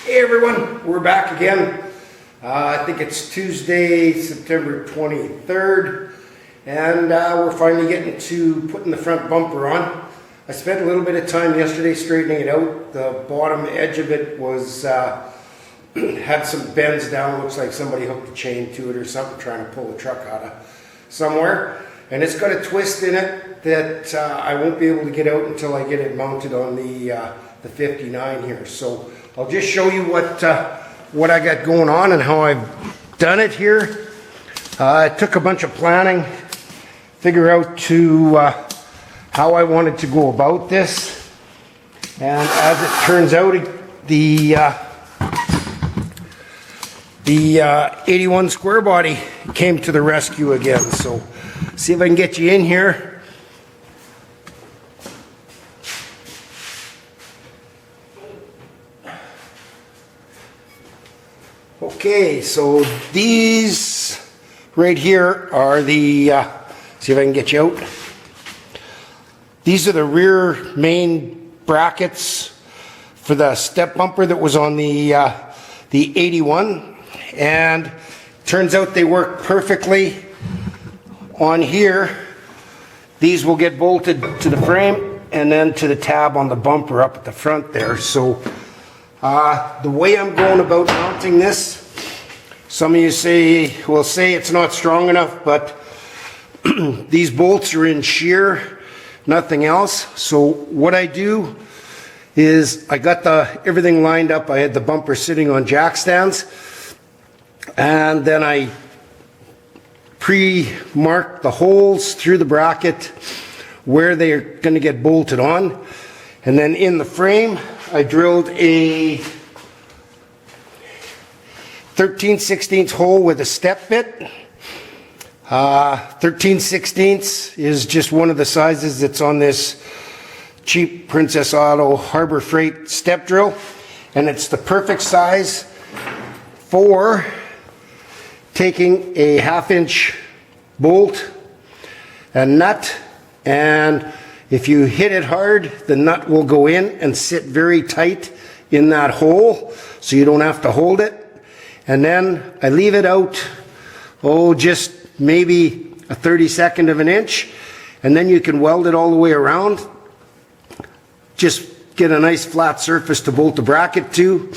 Hey everyone, we're back again. I think it's Tuesday, September 23rd, and we're finally getting to putting the front bumper on. I spent a little bit of time yesterday straightening it out. The bottom edge of it was had some bends down. Looks like somebody hooked a chain to it or something, trying to pull the truck out of somewhere. And it's got a twist in it that I won't be able to get out until I get it mounted on the 59 here. So I'll just show you what I got going on and how I've done it here. It took a bunch of planning, figure out how I wanted to go about this. And as it turns out, the 81 square body came to the rescue again. So see if I can get you in here. Okay, so these right here are the, see if I can get you out. These are the rear main brackets for the step bumper that was on the 81, and turns out they work perfectly on here. These will get bolted to the frame and then to the tab on the bumper up at the front there. So the way I'm going about mounting this, some of you will say it's not strong enough, but these bolts are in shear, nothing else. So what I do is I got everything lined up. I had the bumper sitting on jack stands, and then I pre-marked the holes through the bracket where they're going to get bolted on. And then in the frame, I drilled a 13/16 hole with a step bit. 13/16 is just one of the sizes that's on this cheap Princess Auto Harbor Freight step drill. And it's the perfect size for taking a 1/2-inch bolt, a nut, and if you hit it hard, the nut will go in and sit very tight in that hole, so you don't have to hold it. And then I leave it out, just maybe a 32nd of an inch, and then you can weld it all the way around. Just get a nice flat surface to bolt the bracket to,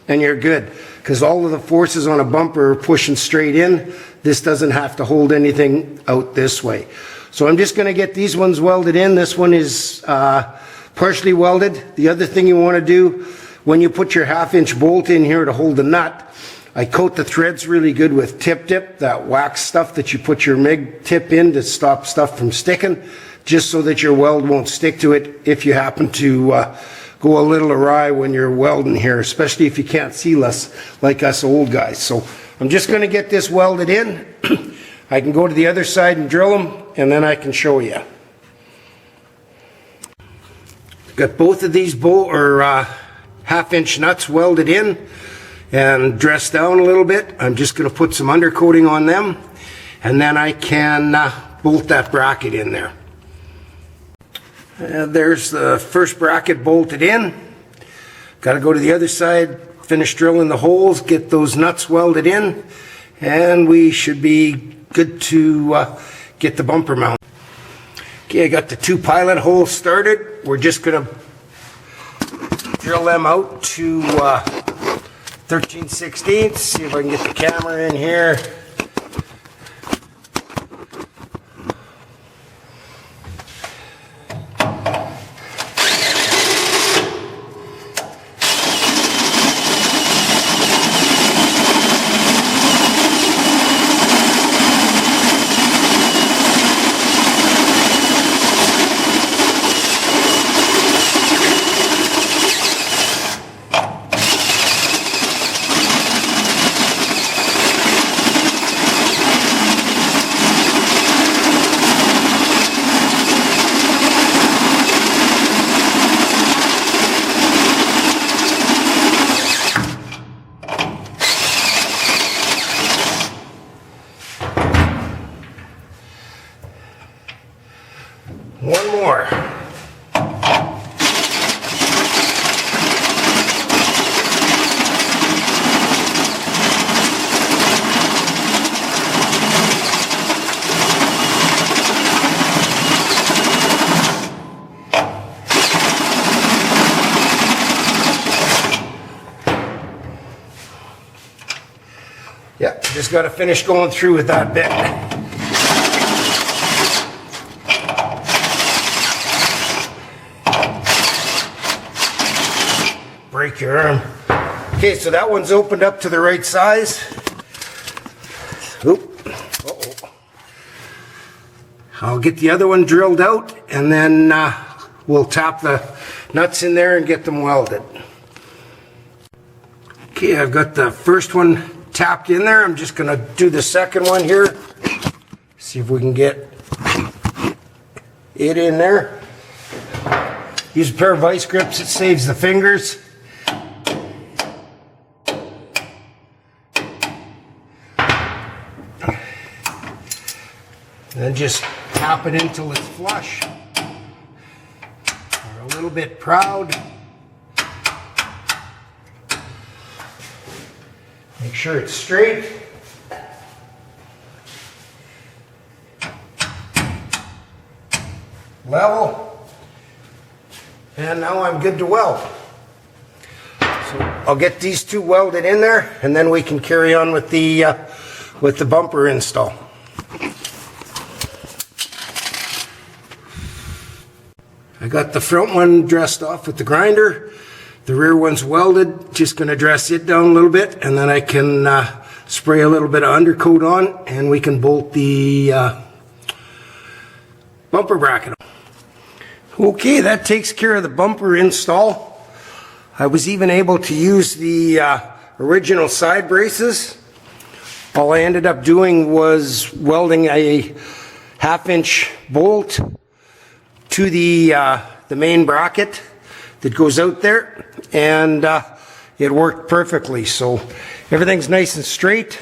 and you're good. Because all of the forces on a bumper are pushing straight in. This doesn't have to hold anything out this way. So I'm just going to get these ones welded in. This one is partially welded. The other thing you want to do when you put your 1/2-inch bolt in here to hold the nut, I coat the threads really good with tip, that wax stuff that you put your MIG tip in to stop stuff from sticking, just so that your weld won't stick to it if you happen to go a little awry when you're welding here, especially if you can't see like us old guys. So I'm just going to get this welded in. I can go to the other side and drill them, and then I can show you. Got both of these 1/2-inch nuts welded in and dressed down a little bit. I'm just going to put some undercoating on them, and then I can bolt that bracket in there. And there's the first bracket bolted in. Got to go to the other side, finish drilling the holes, get those nuts welded in, and we should be good to get the bumper mount. Okay, I got the 2 pilot holes started. We're just going to drill them out to 13/16. See if I can get the camera in here. One more. just got to finish going through with that bit. Break your arm. Okay, so that one's opened up to the right size. Oop. Uh-oh. I'll get the other one drilled out, and then we'll tap the nuts in there and get them welded. Okay, I've got the first one tapped in there. I'm just going to do the second one here. See if we can get it in there. Use a pair of vice grips, it saves the fingers. Then just tap it until it's flush. We're a little bit proud. Make sure it's straight. Level. And now I'm good to weld. So I'll get these two welded in there, and then we can carry on with the bumper install. I got the front one dressed off with the grinder. The rear one's welded. Just going to dress it down a little bit, and then I can spray a little bit of undercoat on, and we can bolt the bumper bracket on. Okay, that takes care of the bumper install. I was even able to use the original side braces. All I ended up doing was welding a 1/2-inch bolt to the main bracket that goes out there, and it worked perfectly. So everything's nice and straight.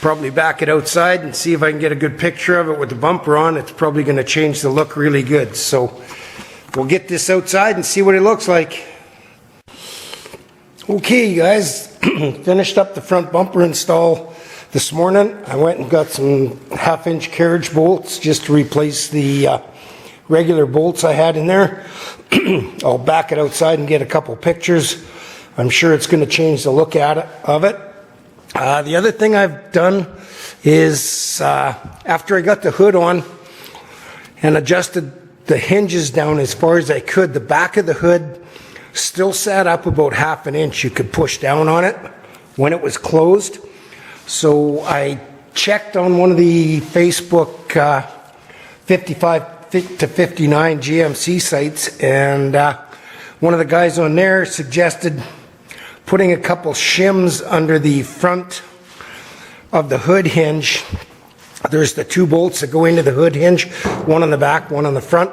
Probably back it outside and see if I can get a good picture of it with the bumper on. It's probably going to change the look really good. So we'll get this outside and see what it looks like. Okay, guys, finished up the front bumper install this morning. I went and got some 1/2-inch carriage bolts just to replace the regular bolts I had in there. I'll back it outside and get a couple pictures. I'm sure it's going to change the look of it. The other thing I've done is after I got the hood on and adjusted the hinges down as far as I could, the back of the hood still sat up about 1/2 inch. You could push down on it when it was closed. So I checked on one of the Facebook 55 to 59 GMC sites, and one of the guys on there suggested putting a couple shims under the front of the hood hinge. There's the two bolts that go into the hood hinge, one on the back, one on the front,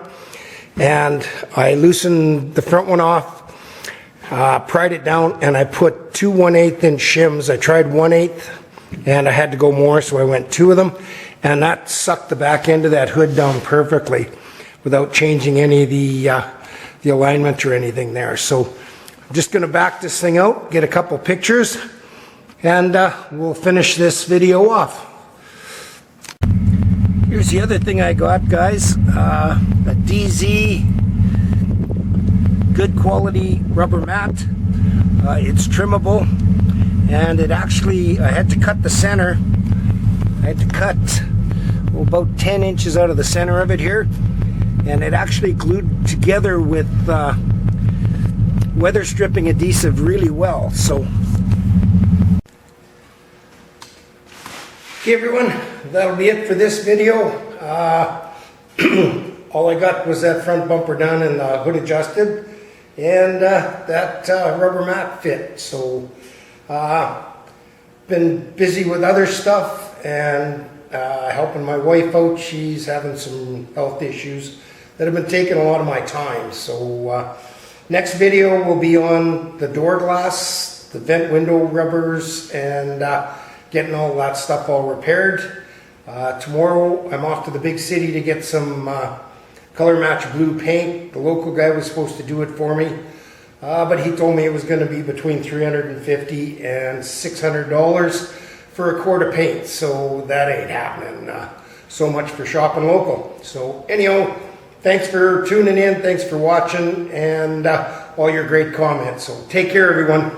and I loosened the front one off, pried it down, and I put two 1/8 inch shims. I tried 1/8 and I had to go more, so I went 2 of them, and that sucked the back end of that hood down perfectly without changing any of the alignment or anything there. So I'm just going to back this thing out, get a couple pictures, and we'll finish this video off. Here's the other thing I got, guys. A DZ good quality rubber mat. It's trimmable, and it actually, I had to cut the center. I had to cut about 10 inches out of the center of it here, and it actually glued together with weather stripping adhesive really well. So okay, everyone, that'll be it for this video. All I got was that front bumper done and the hood adjusted, and that rubber mat fit. So been busy with other stuff and helping my wife out. She's having some health issues that have been taking a lot of my time. So next video will be on the door glass, the vent window rubbers, and getting all that stuff all repaired. Tomorrow I'm off to the big city to get some color match blue paint. The local guy was supposed to do it for me, but he told me it was going to be between $350 and $600 for a quart of paint, so that ain't happening. So much for shopping local. So anyhow, thanks for tuning in, thanks for watching, and all your great comments. So take care, everyone.